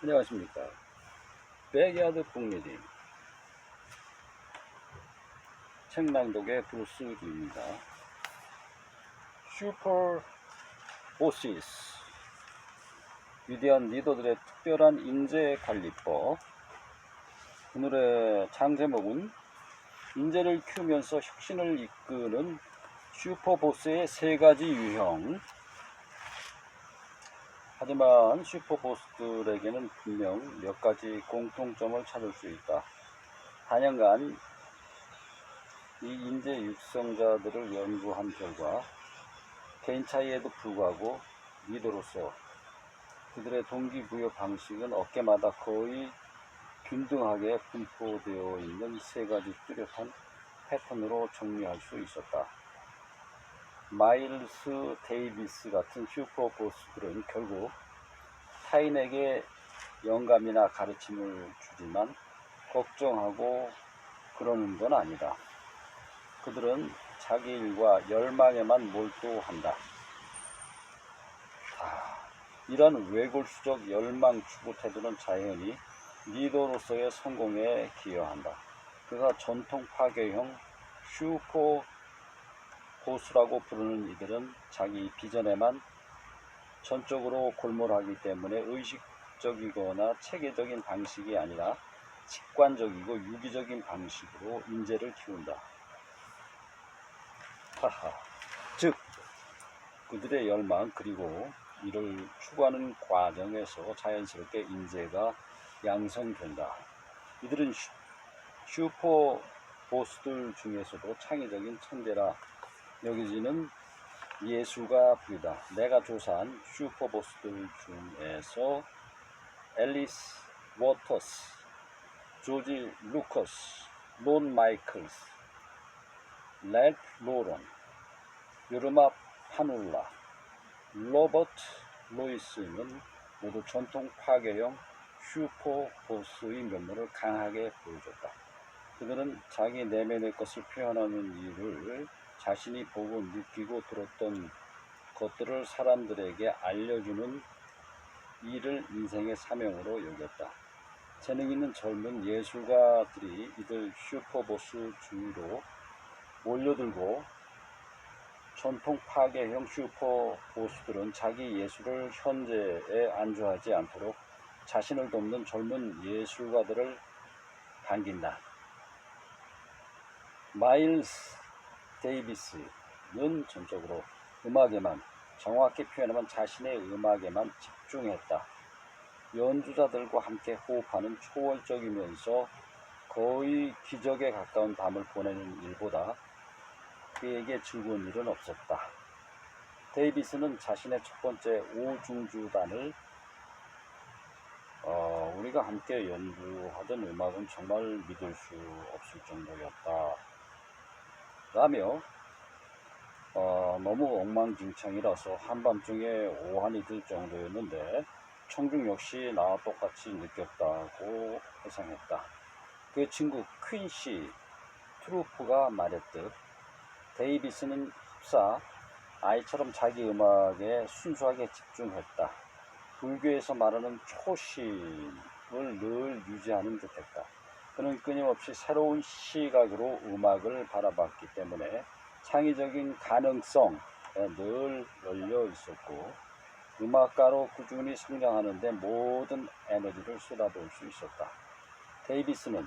안녕하십니까. 백야드 북리딩 책낭독의 브루스리입니다. 슈퍼 보시스, 위대한 리더들의 특별한 인재 관리법. 오늘의 장제목은 인재를 키우면서 혁신을 이끄는 슈퍼보스의 3가지 유형. 하지만 슈퍼보스들에게는 분명 몇 가지 공통점을 찾을 수 있다. 단연간 이 인재 육성자들을 연구한 결과 개인 차이에도 불구하고 리더로서 그들의 동기부여 방식은 업계마다 거의 균등하게 분포되어 있는 3가지 뚜렷한 패턴으로 정리할 수 있었다. 마일스 데이비스 같은 슈퍼보스들은 결국 타인에게 영감이나 가르침을 주지만 걱정하고 그러는 건 아니다. 그들은 자기 일과 열망에만 몰두한다. 이런 외골수적 열망 추구 태도는 자연히 리더로서의 성공에 기여한다. 그가 전통 파괴형 슈퍼보스라고 부르는 이들은 자기 비전에만 전적으로 골몰하기 때문에 의식적이거나 체계적인 방식이 아니라 직관적이고 유기적인 방식으로 인재를 키운다. 즉 그들의 열망 그리고 이를 추구하는 과정에서 자연스럽게 인재가 양성된다. 이들은 슈퍼 보스들 중에서도 창의적인 천재라 여겨지는 예술가 부류다. 내가 조사한 슈퍼 보스들 중에서 앨리스 워터스, 조지 루커스, 론 마이클스, 랄프 로런, 요르마 파눌라, 로버트 로이스는 모두 전통 파괴형 슈퍼보스의 면모를 강하게 보여줬다. 그들은 자기 내면의 것을 표현하는 일을 자신이 보고 느끼고 들었던 것들을 사람들에게 알려주는 일을 인생의 사명으로 여겼다. 재능 있는 젊은 예술가들이 이들 슈퍼보스 주위로 몰려들고 전통 파괴형 슈퍼보스들은 자기 예술을 현재에 안주하지 않도록 자신을 돕는 젊은 예술가들을 반긴다. 마일스 데이비스는 전적으로 음악에만, 정확히 표현하면 자신의 음악에만 집중했다. 연주자들과 함께 호흡하는 초월적이면서 거의 기적에 가까운 밤을 보내는 일보다 그에게 즐거운 일은 없었다. 데이비스는 자신의 첫 번째 오중주단을 우리가 함께 연주하던 음악은 정말 믿을 수 없을 정도였다 라며 너무 엉망진창이라서 한밤중에 오한이 들 정도였는데 청중 역시 나와 똑같이 느꼈다고 회상했다. 그의 친구 퀸시 트루프가 말했듯 데이비스는 흡사 아이처럼 자기 음악에 순수하게 집중했다. 불교에서 말하는 초심을 늘 유지하는 듯했다. 그는 끊임없이 새로운 시각으로 음악을 바라봤기 때문에 창의적인 가능성에 늘 열려 있었고 음악가로 꾸준히 성장하는 데 모든 에너지를 쏟아부을 수 있었다. 데이비스는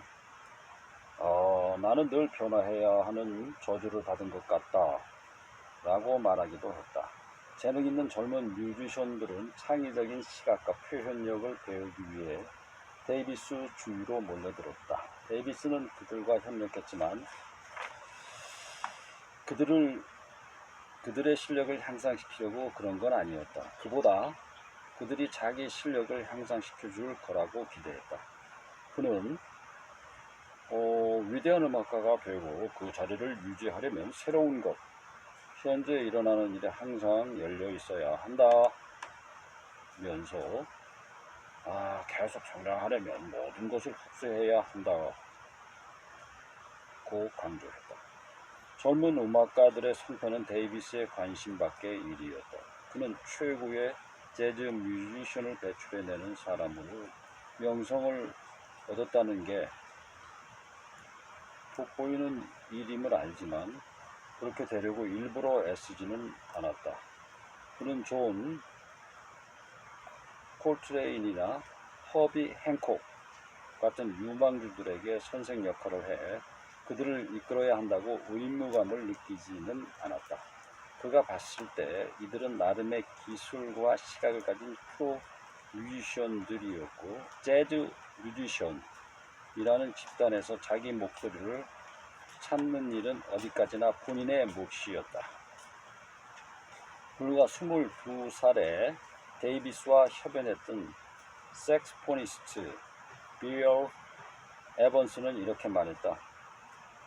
나는 늘 변화해야 하는 저주를 받은 것 같다 라고 말하기도 했다. 재능 있는 젊은 뮤지션들은 창의적인 시각과 표현력을 배우기 위해 데이비스 주위로 몰려들었다. 데이비스는 그들과 협력했지만 그들의 실력을 향상시키려고 그런 건 아니었다. 그보다 그들이 자기 실력을 향상시켜 줄 거라고 기대했다. 그는 위대한 음악가가 되고 그 자리를 유지하려면 새로운 것, 현재 일어나는 일에 항상 열려 있어야 한다면서 계속 성장하려면 모든 것을 흡수해야 한다고 강조했다. 젊은 음악가들의 성패는 데이비스의 관심 밖의 일이었다. 그는 최고의 재즈 뮤지션을 배출해내는 사람으로 명성을 얻었다는 게 돋보이는 일임을 알지만 그렇게 되려고 일부러 애쓰지는 않았다. 그는 존 콜트레인이나 허비 행콕 같은 유망주들에게 선생 역할을 해 그들을 이끌어야 한다고 의무감을 느끼지는 않았다. 그가 봤을 때 이들은 나름의 기술과 시각을 가진 프로 뮤지션들이었고 재즈 뮤지션이라는 집단에서 자기 목소리를 찾는 일은 어디까지나 본인의 몫이었다. 불과 22살에 데이비스와 협연했던 색스포니스트 빌 에번스는 이렇게 말했다.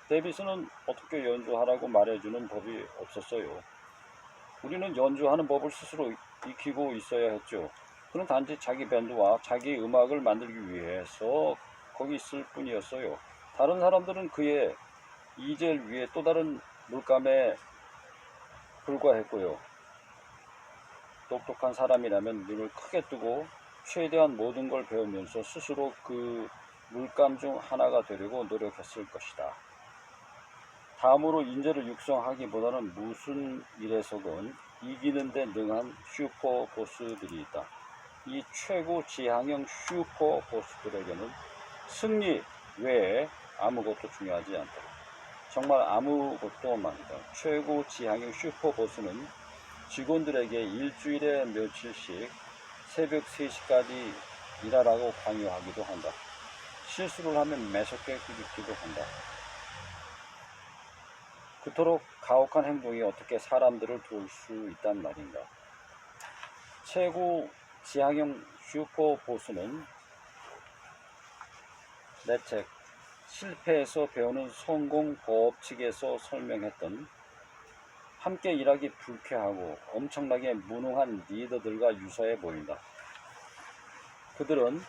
데이비스는 어떻게 연주하라고 말해주는 법이 없었어요. 우리는 연주하는 법을 스스로 익히고 있어야 했죠. 그는 단지 자기 밴드와 자기 음악을 만들기 위해서 거기 있을 뿐이었어요. 다른 사람들은 그의 이젤 위에 또 다른 물감에 불과했고요. 똑똑한 사람이라면 눈을 크게 뜨고 최대한 모든 걸 배우면서 스스로 그 물감 중 하나가 되려고 노력했을 것이다. 다음으로 인재를 육성하기보다는 무슨 일에서건 이기는 데 능한 슈퍼 보스들이 있다. 이 최고 지향형 슈퍼 보스들에게는 승리 외에 아무것도 중요하지 않다. 정말 아무것도 말이다. 최고 지향형 슈퍼 보스는 직원들에게 일주일에 며칠씩 새벽 3시까지 일하라고 강요하기도 한다. 실수를 하면 매섭게 꾸짖기도 한다. 그토록 가혹한 행동이 어떻게 사람들을 도울 수 있단 말인가. 최고 지향형 슈퍼 보스는 내 책 실패에서 배우는 성공 법칙에서 설명했던 함께 일하기 불쾌하고 엄청나게 무능한 리더들과 유사해 보인다. 그들은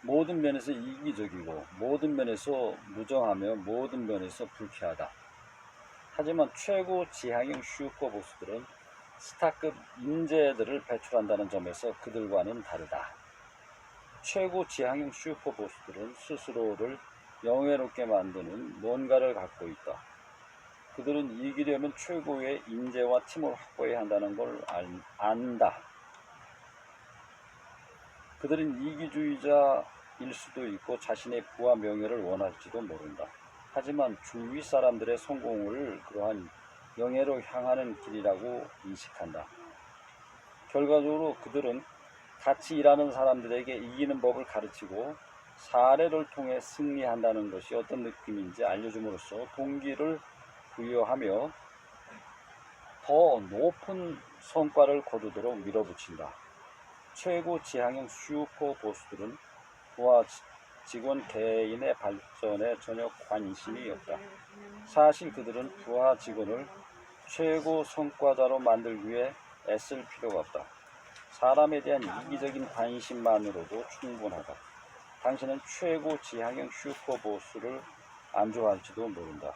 모든 면에서 이기적이고 모든 면에서 무정하며 모든 면에서 불쾌하다. 하지만 최고 지향형 슈퍼보스들은 스타급 인재들을 배출한다는 점에서 그들과는 다르다. 최고 지향형 슈퍼보스들은 스스로를 영예롭게 만드는 뭔가를 갖고 있다. 그들은 이기려면 최고의 인재와 팀을 확보해야 한다는 걸 안다. 그들은 이기주의자일 수도 있고 자신의 부와 명예를 원할지도 모른다. 하지만 주위 사람들의 성공을 그러한 영예로 향하는 길이라고 인식한다. 결과적으로 그들은 같이 일하는 사람들에게 이기는 법을 가르치고 사례를 통해 승리한다는 것이 어떤 느낌인지 알려줌으로써 동기를 부여하며 더 높은 성과를 거두도록 밀어붙인다. 최고 지향형 슈퍼 보스들은 부하 직원 개인의 발전에 전혀 관심이 없다. 사실 그들은 부하 직원을 최고 성과자로 만들기 위해 애쓸 필요가 없다. 사람에 대한 이기적인 관심만으로도 충분하다. 당신은 최고 지향형 슈퍼 보스를 안 좋아할지도 모른다.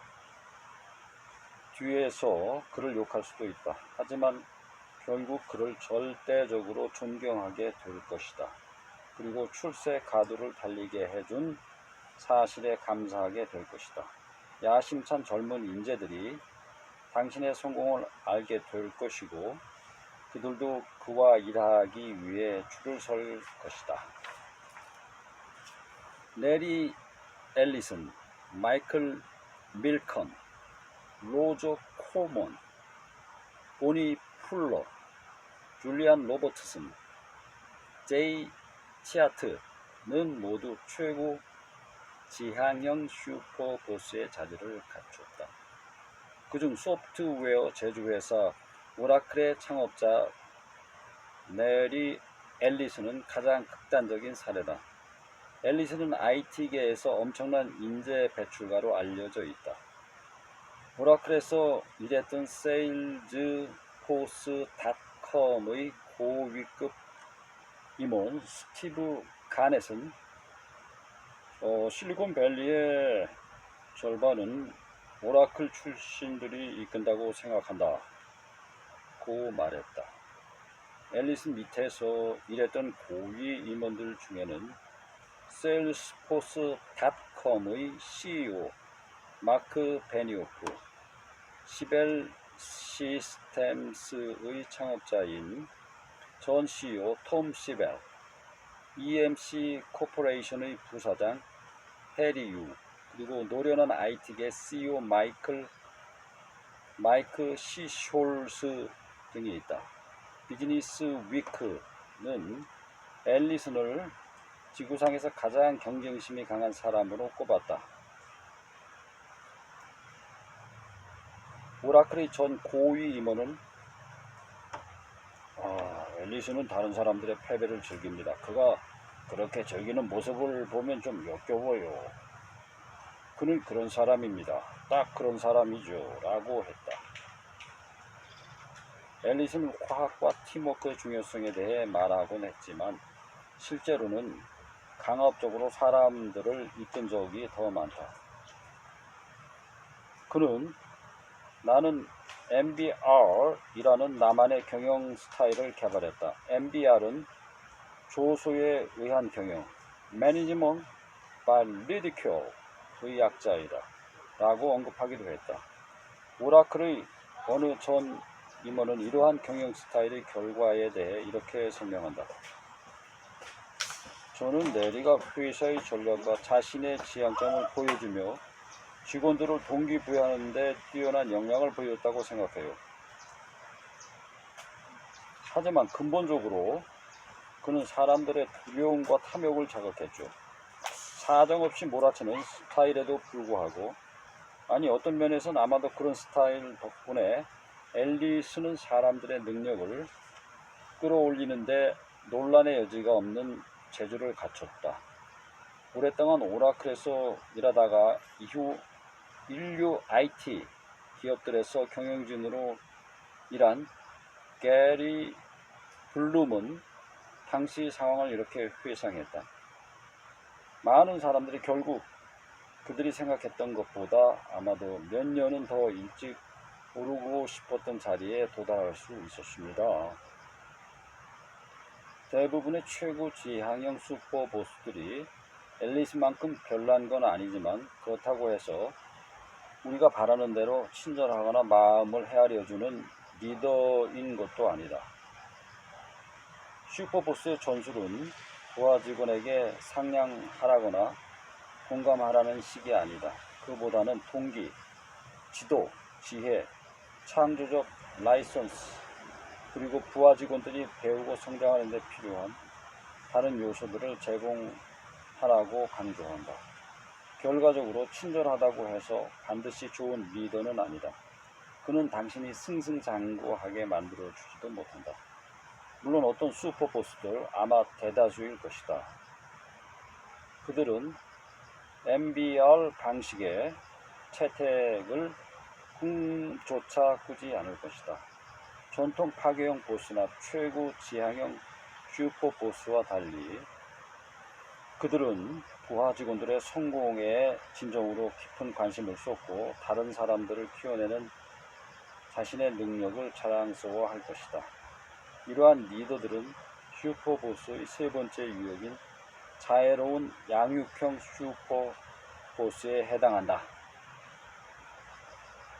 뒤에서 그를 욕할 수도 있다. 하지만 결국 그를 절대적으로 존경하게 될 것이다. 그리고 출세 가도를 달리게 해준 사실에 감사하게 될 것이다. 야심찬 젊은 인재들이 당신의 성공을 알게 될 것이고 그들도 그와 일하기 위해 줄을 설 것이다. 레리 앨리슨, 마이클 밀컨, 로저 코먼, 보니 풀러, 줄리안 로버트슨, 제이 치아트는 모두 최고 지향형 슈퍼 보스의 자질을 갖췄다. 그중 소프트웨어 제조회사 오라클의 창업자 레리 앨리슨은 가장 극단적인 사례다. 앨리슨은 IT계에서 엄청난 인재 배출가로 알려져 있다. 오라클에서 일했던 세일즈포스닷컴의 고위급 임원 스티브 가넷은 실리콘밸리의 절반은 오라클 출신들이 이끈다고 생각한다 고 말했다. 앨리스 밑에서 일했던 고위 임원들 중에는 세일스포스닷컴의 CEO 마크 베니오프, 시벨 시스템스의 창업자인 전 CEO 톰 시벨, EMC 코퍼레이션의 부사장 해리 유, 그리고 노련한 IT계 CEO 마이크 시숄스 등이 있다. 비즈니스 위크는 앨리슨을 지구상에서 가장 경쟁심이 강한 사람으로 꼽았다. 오라클의 전 고위 임원은 앨리슨은 다른 사람들의 패배를 즐깁니다. 그가 그렇게 즐기는 모습을 보면 좀 역겨워요. 그는 그런 사람입니다. 딱 그런 사람이죠. 라고 했다. 앨리슨은 화학과 팀워크의 중요성에 대해 말하곤 했지만 실제로는 강압적으로 사람들을 이끈 적이 더 많다. 그는 나는 MBR이라는 나만의 경영 스타일을 개발했다. MBR은 조소에 의한 경영, Management by Ridicule의 약자이다. 라고 언급하기도 했다. 오라클의 어느 전 임원은 이러한 경영 스타일의 결과에 대해 이렇게 설명한다. 저는 내리가 회사의 전략과 자신의 지향점을 보여주며 직원들을 동기부여하는 데 뛰어난 역량을 보였다고 생각해요. 하지만 근본적으로 그는 사람들의 두려움과 탐욕을 자극했죠. 사정없이 몰아치는 스타일에도 불구하고, 아니 어떤 면에서는 아마도 그런 스타일 덕분에 앨리슨은 사람들의 능력을 끌어올리는데 논란의 여지가 없는 재주를 갖췄다. 오랫동안 오라클에서 일하다가 이후 인류 IT 기업들에서 경영진으로 일한 게리 블룸은 당시 상황을 이렇게 회상했다. 많은 사람들이 결국 그들이 생각했던 것보다 아마도 몇 년은 더 일찍 오르고 싶었던 자리에 도달할 수 있었습니다. 대부분의 최고 지향형 슈퍼보스들이 앨리스만큼 별난 건 아니지만 그렇다고 해서 우리가 바라는 대로 친절하거나 마음을 헤아려주는 리더인 것도 아니다. 슈퍼보스의 전술은 부하 직원에게 상냥하라거나 공감하라는 식이 아니다. 그보다는 동기, 지도, 지혜, 창조적 라이선스, 그리고 부하 직원들이 배우고 성장하는 데 필요한 다른 요소들을 제공하라고 강조한다. 결과적으로 친절하다고 해서 반드시 좋은 리더는 아니다. 그는 당신이 승승장구하게 만들어주지도 못한다. 물론 어떤 슈퍼보스들 아마 대다수일 것이다. 그들은 MBR 방식의 채택을 꿈조차 꾸지 않을 것이다. 전통 파괴형 보스나 최고 지향형 슈퍼보스와 달리 그들은 부하 직원들의 성공에 진정으로 깊은 관심을 쏟고 다른 사람들을 키워내는 자신의 능력을 자랑스러워할 것이다. 이러한 리더들은 슈퍼보스의 세 번째 유형인 자애로운 양육형 슈퍼보스에 해당한다.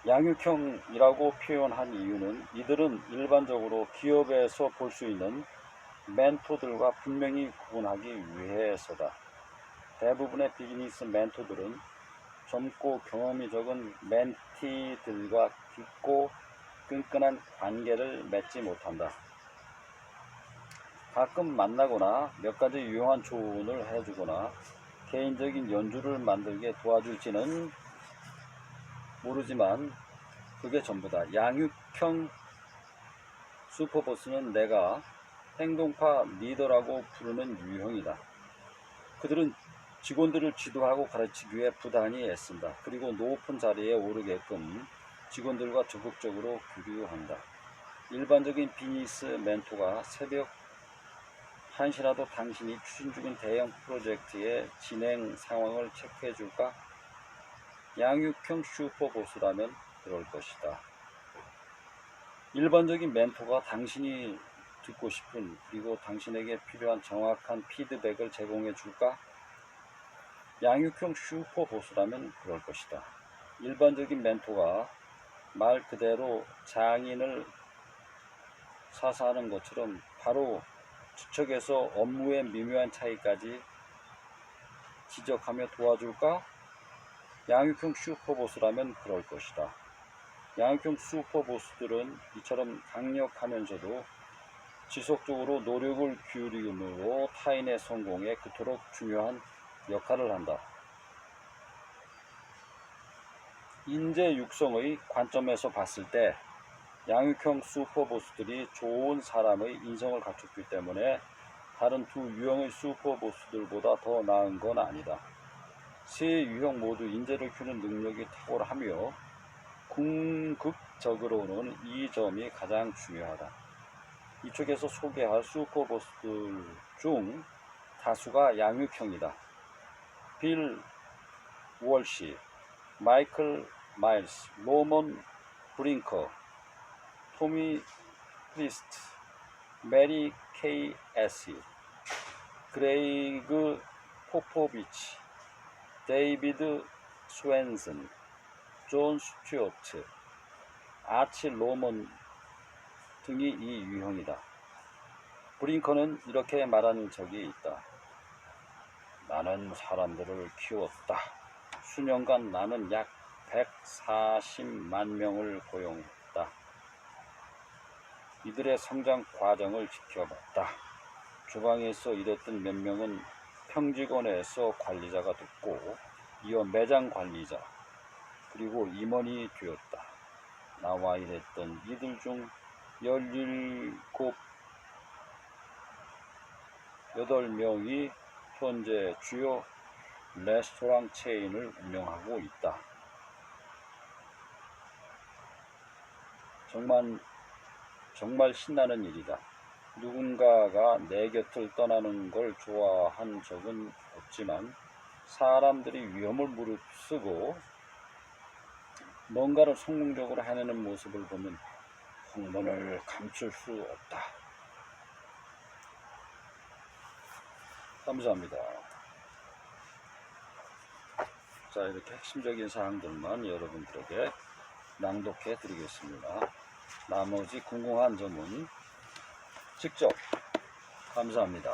양육형이라고 표현한 이유는 이들은 일반적으로 기업에서 볼 수 있는 멘토들과 분명히 구분하기 위해서다. 대부분의 비즈니스 멘토들은 젊고 경험이 적은 멘티들과 깊고 끈끈한 관계를 맺지 못한다. 가끔 만나거나 몇 가지 유용한 조언을 해주거나 개인적인 연주를 만들게 도와줄지는 모르지만 그게 전부다. 양육형 슈퍼보스는 내가 행동파 리더라고 부르는 유형이다. 그들은 직원들을 지도하고 가르치기 위해 부단히 애쓴다. 그리고 높은 자리에 오르게끔 직원들과 적극적으로 교류한다. 일반적인 비즈니스 멘토가 새벽 1시라도 당신이 추진 중인 대형 프로젝트의 진행 상황을 체크해 줄까? 양육형 슈퍼보스라면 그럴 것이다. 일반적인 멘토가 당신이 듣고 싶은, 그리고 당신에게 필요한 정확한 피드백을 제공해 줄까? 양육형 슈퍼보스라면 그럴 것이다. 일반적인 멘토가 말 그대로 장인을 사사하는 것처럼 바로 추측해서 업무의 미묘한 차이까지 지적하며 도와줄까? 양육형 슈퍼보스라면 그럴 것이다. 양육형 슈퍼보스들은 이처럼 강력하면서도 지속적으로 노력을 기울임으로 타인의 성공에 그토록 중요한 역할을 한다. 인재 육성의 관점에서 봤을 때 양육형 슈퍼보스들이 좋은 사람의 인성을 갖췄기 때문에 다른 두 유형의 슈퍼보스들보다 더 나은 건 아니다. 세 유형 모두 인재를 키우는 능력이 탁월하며 궁극적으로는 이 점이 가장 중요하다. 이쪽에서 소개할 슈퍼보스들 중 다수가 양육형이다. 빌 월시, 마이클 마일스, 로먼 브링커, 토미 프리스트, 메리 케이 애시, 그레이그 포포비치, 데이비드 스웬슨, 존 스튜어트, 아치 로먼 등이 이 유형이다. 브링커는 이렇게 말하는 적이 있다. 나는 사람들을 키웠다. 수년간 나는 약 140만 명을 고용했다. 이들의 성장 과정을 지켜봤다. 주방에서 일했던 몇 명은 평직원에서 관리자가 됐고, 이어 매장 관리자, 그리고 임원이 되었다. 나와 일했던 이들 중 8명이 현재 주요 레스토랑 체인을 운영하고 있다. 정말 신나는 일이다. 누군가가 내 곁을 떠나는 걸 좋아한 적은 없지만 사람들이 위험을 무릅쓰고 뭔가를 성공적으로 해내는 모습을 보면 흥분을 감출 수 없다. 감사합니다. 자, 이렇게 핵심적인 사항들만 여러분들에게 낭독해 드리겠습니다. 나머지 궁금한 점은 직접. 감사합니다.